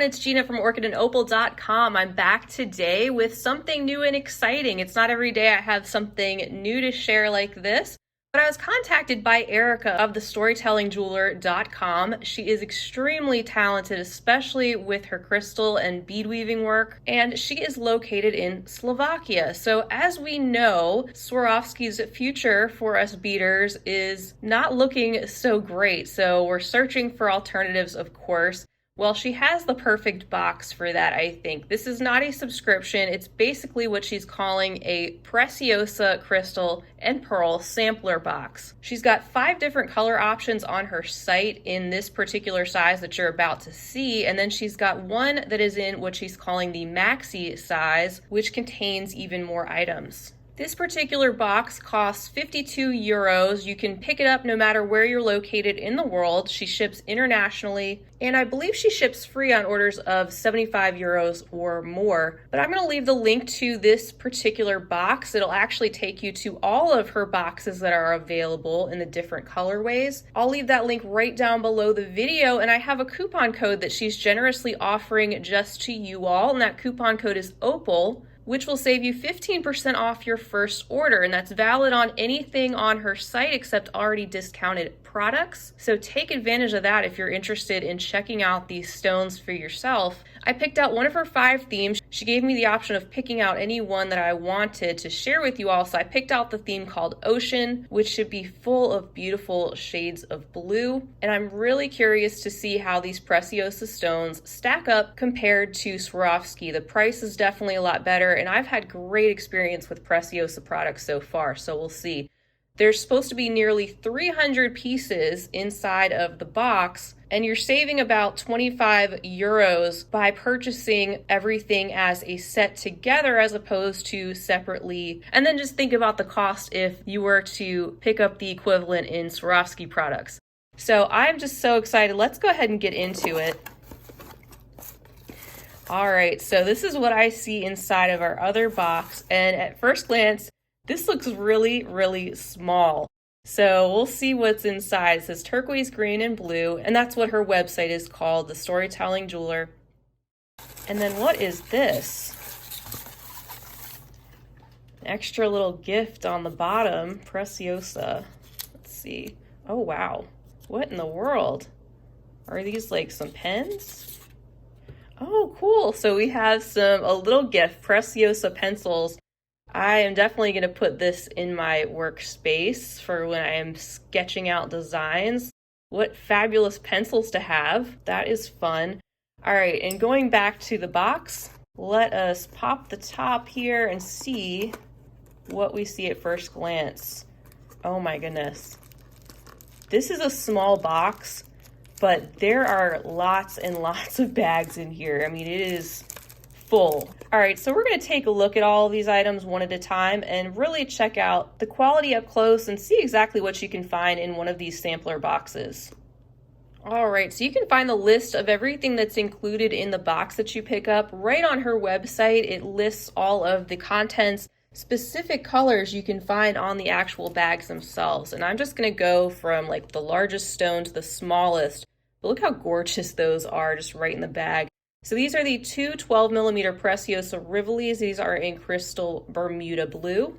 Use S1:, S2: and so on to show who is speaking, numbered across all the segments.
S1: it's Gina from orchidandopal.com. I'm back today with something new and exciting. It's not every day I have something new to share like this, but I was contacted by Erika of the storytellingjeweler.com. She is extremely talented, especially with her crystal and bead weaving work, and she is located in Slovakia. So as we know, Swarovski's future for us beaders is not looking so great. So we're searching for alternatives, of course. Well, she has the perfect box for that, I think. This is not a subscription. It's basically what she's calling a Preciosa crystal and pearl sampler box. She's got 5 different color options on her site in this particular size that you're about to see, and then she's got one that is in what she's calling the maxi size, which contains even more items. This particular box costs 52 euros. You can pick it up no matter where you're located in the world. She ships internationally, and I believe she ships free on orders of 75 euros or more. But I'm going to leave the link to this particular box. It'll actually take you to all of her boxes that are available in the different colorways. I'll leave that link right down below the video, and I have a coupon code that she's generously offering just to you all, and that coupon code is Opal, which will save you 15% off your first order, and that's valid on anything on her site except already discounted products. So take advantage of that if you're interested in checking out these stones for yourself. I picked out one of her 5 themes. She gave me the option of picking out any one that I wanted to share with you all, so I picked out the theme called Ocean, which should be full of beautiful shades of blue. And I'm really curious to see how these Preciosa stones stack up compared to Swarovski. The price is definitely a lot better, and I've had great experience with Preciosa products so far, so we'll see. There's supposed to be nearly 300 pieces inside of the box, and you're saving about 25 euros by purchasing everything as a set together as opposed to separately. And then just think about the cost if you were to pick up the equivalent in Swarovski products. So I'm just so excited. Let's go ahead and get into it. All right, so this is what I see inside of our other box, and at first glance, this looks really, really small. So we'll see what's inside. It says turquoise, green, and blue, and that's what her website is called, The Storytelling Jeweler. And then what is this? An extra little gift on the bottom, Preciosa. Let's see. Oh, wow. What in the world? Are these like some pens? Oh, cool. So we have a little gift, Preciosa pencils. I am definitely going to put this in my workspace for when I am sketching out designs. What fabulous pencils to have. That is fun. All right, and going back to the box, let us pop the top here and see what we see at first glance. Oh my goodness. This is a small box, but there are lots and lots of bags in here. I mean, it is full. All right, so we're going to take a look at all of these items one at a time and really check out the quality up close and see exactly what you can find in one of these sampler boxes. All right, so you can find the list of everything that's included in the box that you pick up right on her website. It lists all of the contents, specific colors you can find on the actual bags themselves. And I'm just going to go from like the largest stone to the smallest. But look how gorgeous those are just right in the bag. So these are the 2 12mm Preciosa Rivolis. These are in crystal Bermuda blue.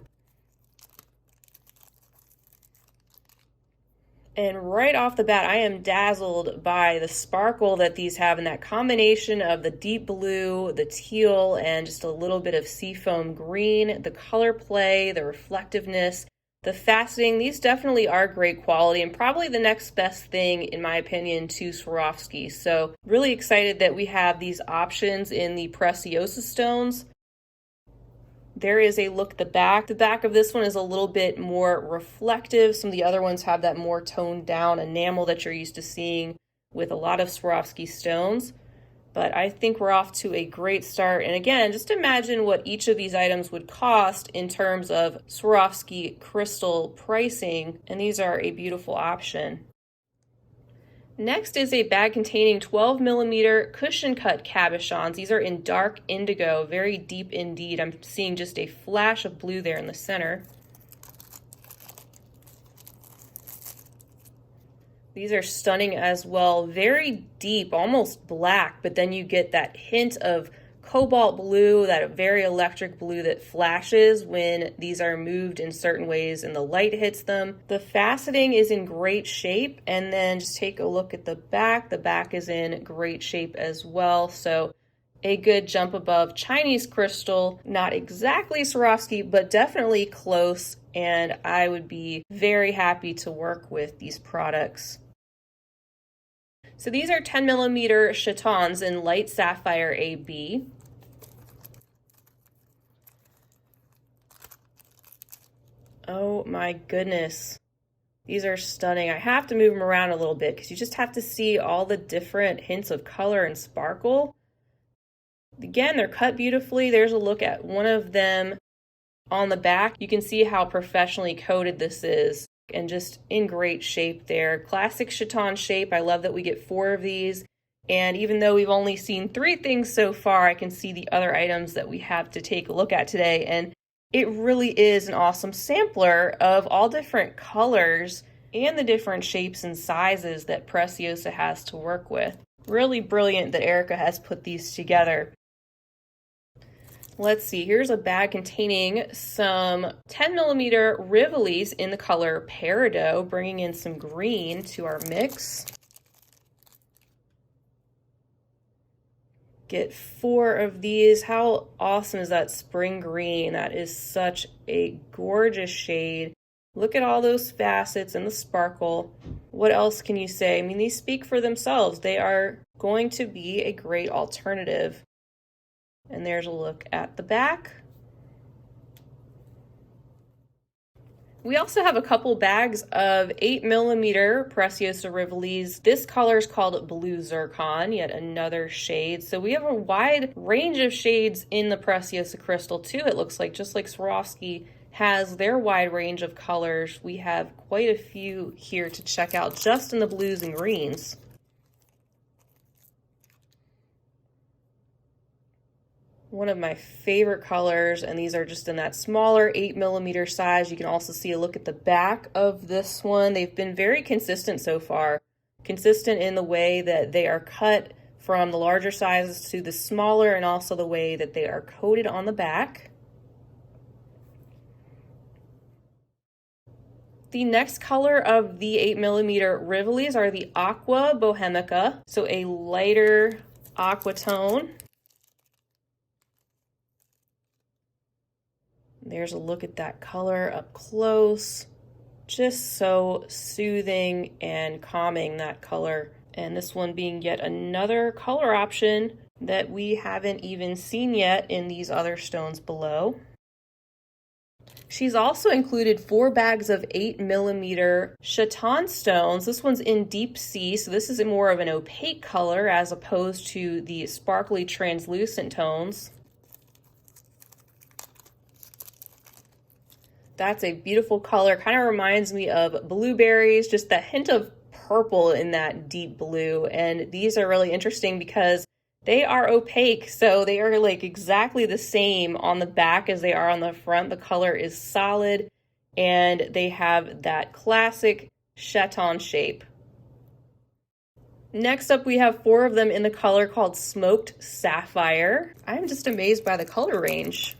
S1: And right off the bat, I am dazzled by the sparkle that these have in that combination of the deep blue, the teal, and just a little bit of seafoam green, the color play, the reflectiveness, the faceting. These definitely are great quality and probably the next best thing, in my opinion, to Swarovski. So really excited that we have these options in the Preciosa stones. There is a look at the back. The back of this one is a little bit more reflective. Some of the other ones have that more toned down enamel that you're used to seeing with a lot of Swarovski stones. But I think we're off to a great start. And again, just imagine what each of these items would cost in terms of Swarovski crystal pricing. And these are a beautiful option. Next is a bag containing 12mm cushion cut cabochons. These are in dark indigo, very deep indeed. I'm seeing just a flash of blue there in the center. These are stunning as well. Very deep, almost black, but then you get that hint of cobalt blue, that very electric blue that flashes when these are moved in certain ways and the light hits them. The faceting is in great shape, and then just take a look at the back. The back is in great shape as well. So a good jump above Chinese crystal, not exactly Swarovski, but definitely close, and I would be very happy to work with these products. So these are 10 millimeter chatons in light sapphire AB. Oh my goodness. These are stunning. I have to move them around a little bit because you just have to see all the different hints of color and sparkle. Again, they're cut beautifully. There's a look at one of them on the back. You can see how professionally coated this is and just in great shape there. Classic chaton shape. I love that we get 4 of these. And even though we've only seen 3 things so far, I can see the other items that we have to take a look at today. And it really is an awesome sampler of all different colors and the different shapes and sizes that Preciosa has to work with. Really brilliant that Erika has put these together. Let's see, here's a bag containing some 10 millimeter Rivolis in the color Peridot, bringing in some green to our mix. Get 4 of these. How awesome is that spring green? That is such a gorgeous shade. Look at all those facets and the sparkle. What else can you say? I mean, these speak for themselves. They are going to be a great alternative. And there's a look at the back. We also have a couple bags of 8 millimeter Preciosa Rivolis. This color is called Blue Zircon, yet another shade. So we have a wide range of shades in the Preciosa crystal too. It looks like, just like Swarovski has their wide range of colors. We have quite a few here to check out just in the blues and greens. One of my favorite colors, and these are just in that smaller 8 millimeter size. You can also see a look at the back of this one. They've been very consistent so far, consistent in the way that they are cut from the larger sizes to the smaller, and also the way that they are coated on the back. The next color of the 8 millimeter Rivolis are the Aqua Bohemica, so a lighter aqua tone. There's a look at that color up close. Just so soothing and calming, that color. And this one being yet another color option that we haven't even seen yet in these other stones below. She's also included 4 bags of 8 millimeter chaton stones. This one's in deep sea, so this is more of an opaque color as opposed to the sparkly translucent tones. That's a beautiful color. Kind of reminds me of blueberries, just that hint of purple in that deep blue. And these are really interesting because they are opaque, so they are like exactly the same on the back as they are on the front. The color is solid, and they have that classic chaton shape. Next up, we have 4 of them in the color called Smoked Sapphire. I'm just amazed by the color range.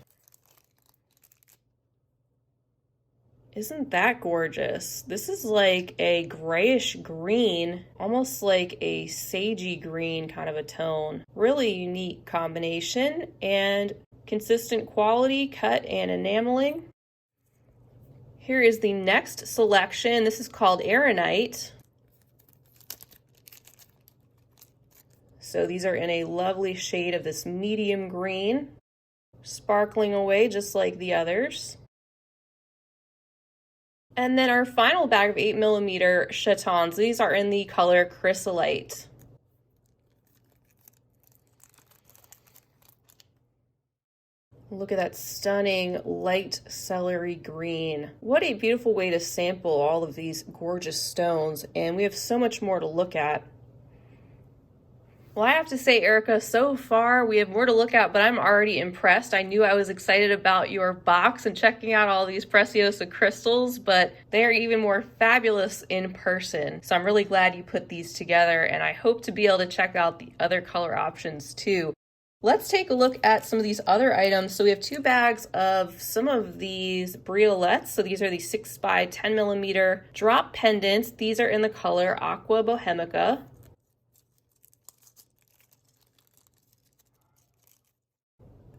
S1: Isn't that gorgeous? This is like a grayish green, almost like a sagey green kind of a tone. Really unique combination and consistent quality, cut and enameling. Here is the next selection. This is called Aeronite. So these are in a lovely shade of this medium green, sparkling away just like the others. And then our final bag of 8 millimeter chatons. These are in the color Chrysolite. Look at that stunning light celery green. What a beautiful way to sample all of these gorgeous stones. And we have so much more to look at. Well, I have to say, Erika, so far we have more to look at, but I'm already impressed. I knew I was excited about your box and checking out all these Preciosa crystals, but they are even more fabulous in person. So I'm really glad you put these together, and I hope to be able to check out the other color options too. Let's take a look at some of these other items. So we have 2 bags of some of these briolets. So these are the 6 by 10 millimeter drop pendants. These are in the color Aqua Bohemica.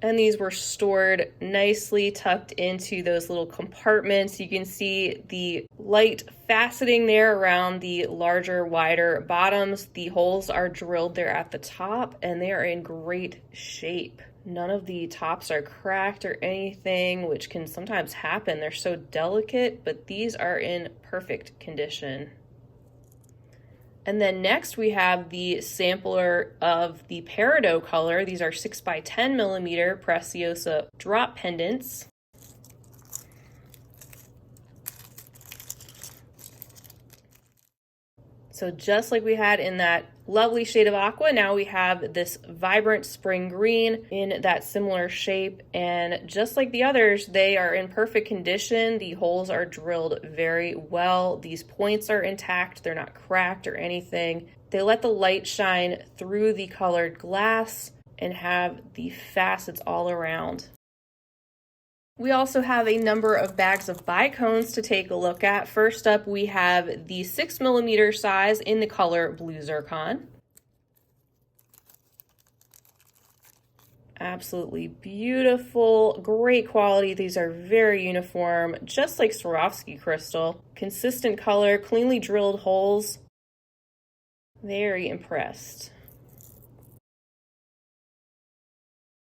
S1: And these were stored nicely tucked into those little compartments. You can see the light faceting there around the larger, wider bottoms. The holes are drilled there at the top, and they are in great shape. None of the tops are cracked or anything, which can sometimes happen. They're so delicate, but these are in perfect condition. And then next we have the sampler of the peridot color. These are 6 by 10 millimeter Preciosa drop pendants. So just like we had in that lovely shade of aqua, now we have this vibrant spring green in that similar shape. And just like the others, they are in perfect condition. The holes are drilled very well. These points are intact. They're not cracked or anything. They let the light shine through the colored glass and have the facets all around. We also have a number of bags of bicones to take a look at. First up, we have the 6 millimeter size in the color Blue Zircon. Absolutely beautiful, great quality. These are very uniform, just like Swarovski crystal. Consistent color, cleanly drilled holes. Very impressed.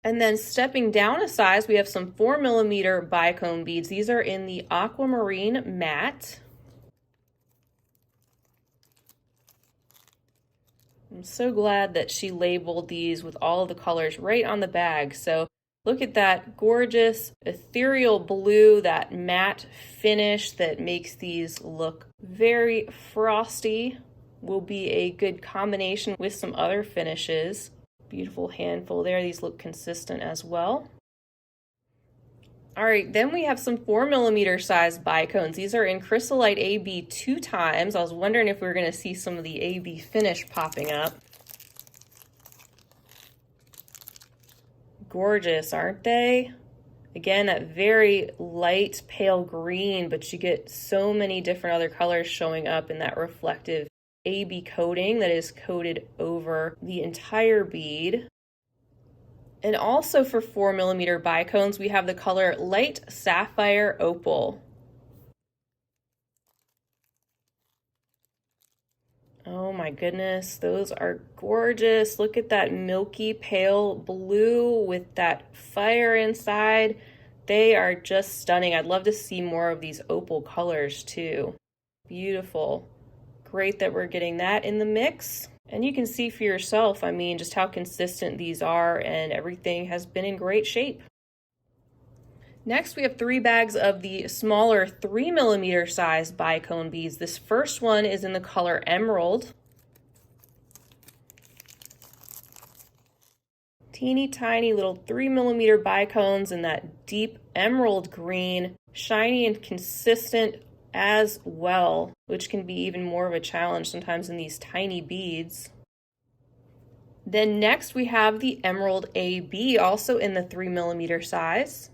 S1: And then stepping down a size, we have some 4 millimeter bicone beads. These are in the aquamarine matte. I'm so glad that she labeled these with all of the colors right on the bag. So look at that gorgeous ethereal blue, that matte finish that makes these look very frosty. Will be a good combination with some other finishes. Beautiful handful there. These look consistent as well. All right, then we have some 4 millimeter size bicones. These are in Chrysolite AB 2 times. I was wondering if we were going to see some of the AB finish popping up. Gorgeous, aren't they? Again, that very light pale green, but you get so many different other colors showing up in that reflective AB coating that is coated over the entire bead. And also for 4 millimeter bicones, we have the color Light Sapphire Opal. Oh my goodness, those are gorgeous. Look at that milky pale blue with that fire inside. They are just stunning. I'd love to see more of these opal colors too. Beautiful. Great that we're getting that in the mix. And you can see for yourself, I mean, just how consistent these are, and everything has been in great shape. Next, we have 3 bags of the smaller 3 millimeter size bicone beads. This first one is in the color Emerald. Teeny tiny little 3 millimeter bicones in that deep emerald green, shiny and consistent as well, which can be even more of a challenge sometimes in these tiny beads. Then next we have the Emerald AB, also in the 3 millimeter size.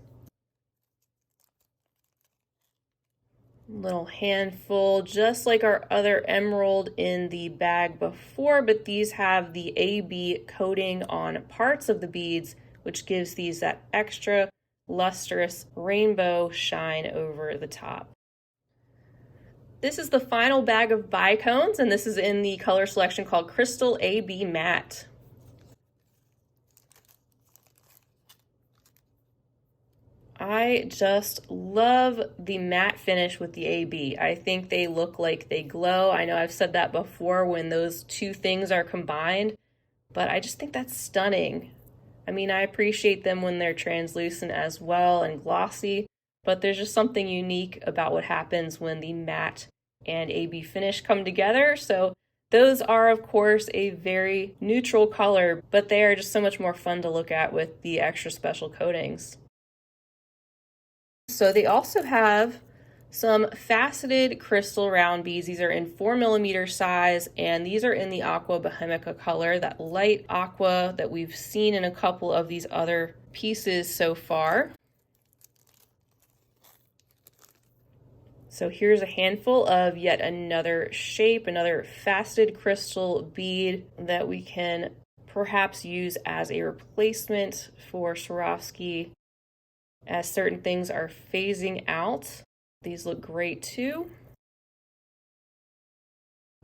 S1: Little handful, just like our other emerald in the bag before, but these have the AB coating on parts of the beads, which gives these that extra lustrous rainbow shine over the top. This is the final bag of bicones, and this is in the color selection called Crystal AB Matte. I just love the matte finish with the AB. I think they look like they glow. I know I've said that before when those two things are combined, but I just think that's stunning. I mean, I appreciate them when they're translucent as well and glossy, but there's just something unique about what happens when the matte and AB finish come together. So Those are, of course, a very neutral color, but they are just so much more fun to look at with the extra special coatings. So they also have some faceted crystal round beads. These are in 4mm size, and these are in the Aqua Bohemica color, that light aqua that we've seen in a couple of these other pieces so far. So here's a handful of yet another shape, another faceted crystal bead that we can perhaps use as a replacement for Swarovski as certain things are phasing out. These look great too.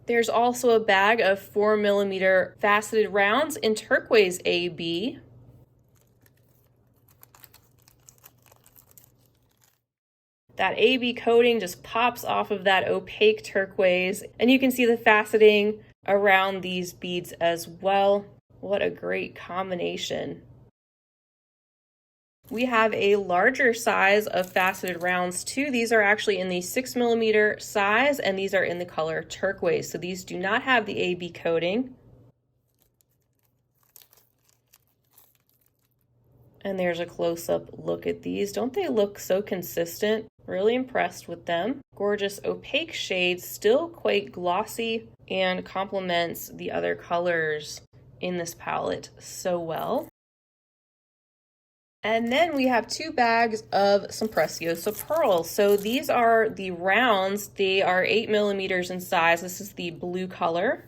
S1: There's also a bag of 4mm faceted rounds in turquoise AB. That AB coating just pops off of that opaque turquoise, and you can see the faceting around these beads as well. What a great combination. We have a larger size of faceted rounds too. These are actually in the 6mm size, and these are in the color turquoise. So these do not have the AB coating. And there's a close-up look at these. Don't they look so consistent? Really impressed with them. Gorgeous opaque shades, still quite glossy, and complements the other colors in this palette so well. And then we have 2 bags of some Preciosa pearls. So these are the rounds. They are 8mm in size. This is the blue color.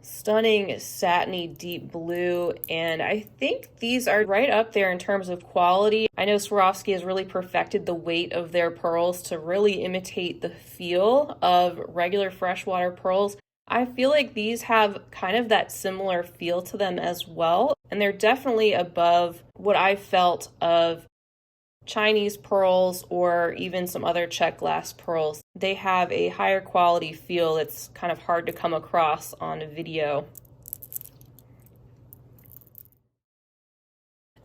S1: Stunning satiny deep blue, and I think these are right up there in terms of quality. I know Swarovski has really perfected the weight of their pearls to really imitate the feel of regular freshwater pearls. I feel like these have kind of that similar feel to them as well, and they're definitely above what I felt of Chinese pearls or even some other Czech glass pearls. They have a higher quality feel that's kind of hard to come across on a video.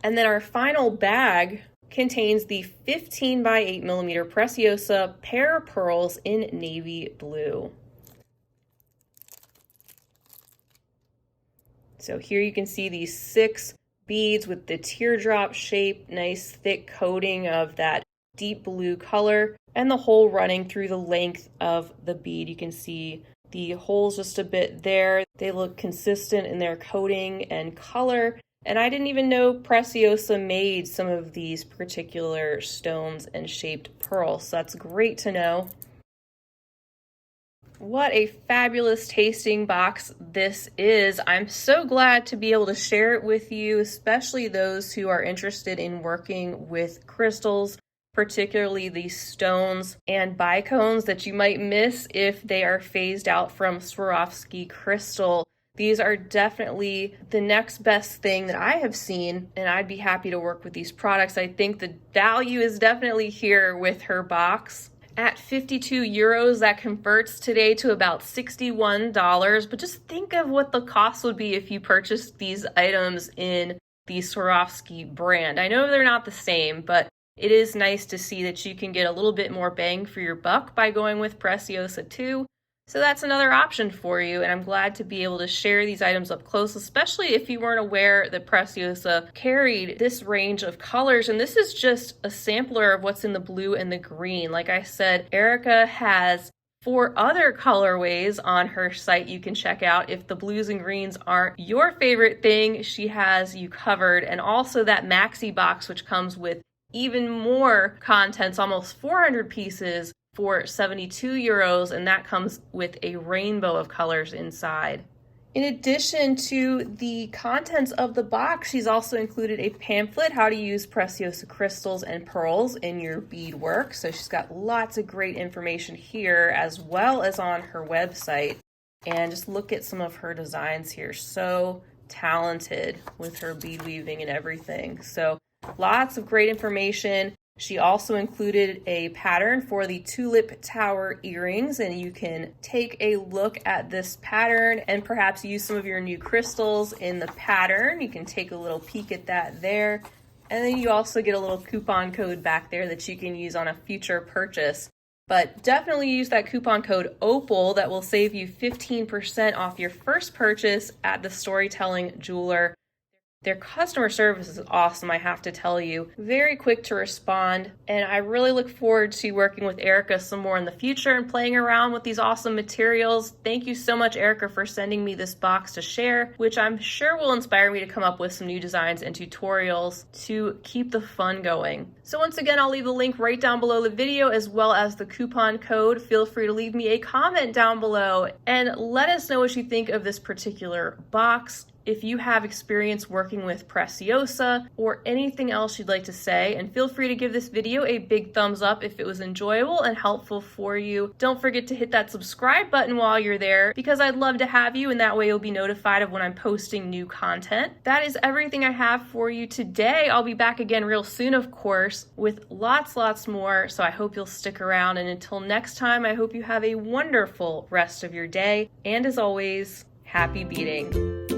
S1: And then our final bag contains the 15 by 8mm Preciosa pair of pearls in navy blue. So here you can see these 6 beads with the teardrop shape, nice thick coating of that deep blue color, and the hole running through the length of the bead. You can see the holes just a bit there. They look consistent in their coating and color, and I didn't even know Preciosa made some of these particular stones and shaped pearls, so that's great to know. What a fabulous tasting box this is. I'm so glad to be able to share it with you, especially those who are interested in working with crystals, particularly these stones and bicones that you might miss if they are phased out from Swarovski crystal. These are definitely the next best thing that I have seen, and I'd be happy to work with these products. I think the value is definitely here with her box. At 52 euros, that converts today to about $61. But just think of what the cost would be if you purchased these items in the Swarovski brand. I know they're not the same, but it is nice to see that you can get a little bit more bang for your buck by going with Preciosa too. So that's another option for you, and I'm glad to be able to share these items up close, especially if you weren't aware that Preciosa carried this range of colors. And this is just a sampler of what's in the blue and the green. Like I said, Erika has 4 other colorways on her site you can check out. If the blues and greens aren't your favorite thing, she has you covered. And also that maxi box, which comes with even more contents, almost 400 pieces for 72 euros, and that comes with a rainbow of colors inside. In addition to the contents of the box, she's also included a pamphlet, how to use Preciosa crystals and pearls in your beadwork. So she's got lots of great information here as well as on her website. And just look at some of her designs here. So talented with her bead weaving and everything. So lots of great information. She also included a pattern for the Tulip Tower earrings, and you can take a look at this pattern and perhaps use some of your new crystals in the pattern. You can take a little peek at that there. And then you also get a little coupon code back there that you can use on a future purchase. But definitely use that coupon code OPAL that will save you 15% off your first purchase at the Storytelling Jeweler. Their customer service is awesome, I have to tell you. Very quick to respond, and I really look forward to working with Erika some more in the future and playing around with these awesome materials. Thank you so much, Erika, for sending me this box to share, which I'm sure will inspire me to come up with some new designs and tutorials to keep the fun going. So once again, I'll leave the link right down below the video as well as the coupon code. Feel free to leave me a comment down below and let us know what you think of this particular box. If you have experience working with Preciosa or anything else you'd like to say, and feel free to give this video a big thumbs up if it was enjoyable and helpful for you. Don't forget to hit that subscribe button while you're there because I'd love to have you, and that way you'll be notified of when I'm posting new content. That is everything I have for you today. I'll be back again real soon, of course, with lots more, so I hope you'll stick around, and until next time, I hope you have a wonderful rest of your day, and as always, happy beading.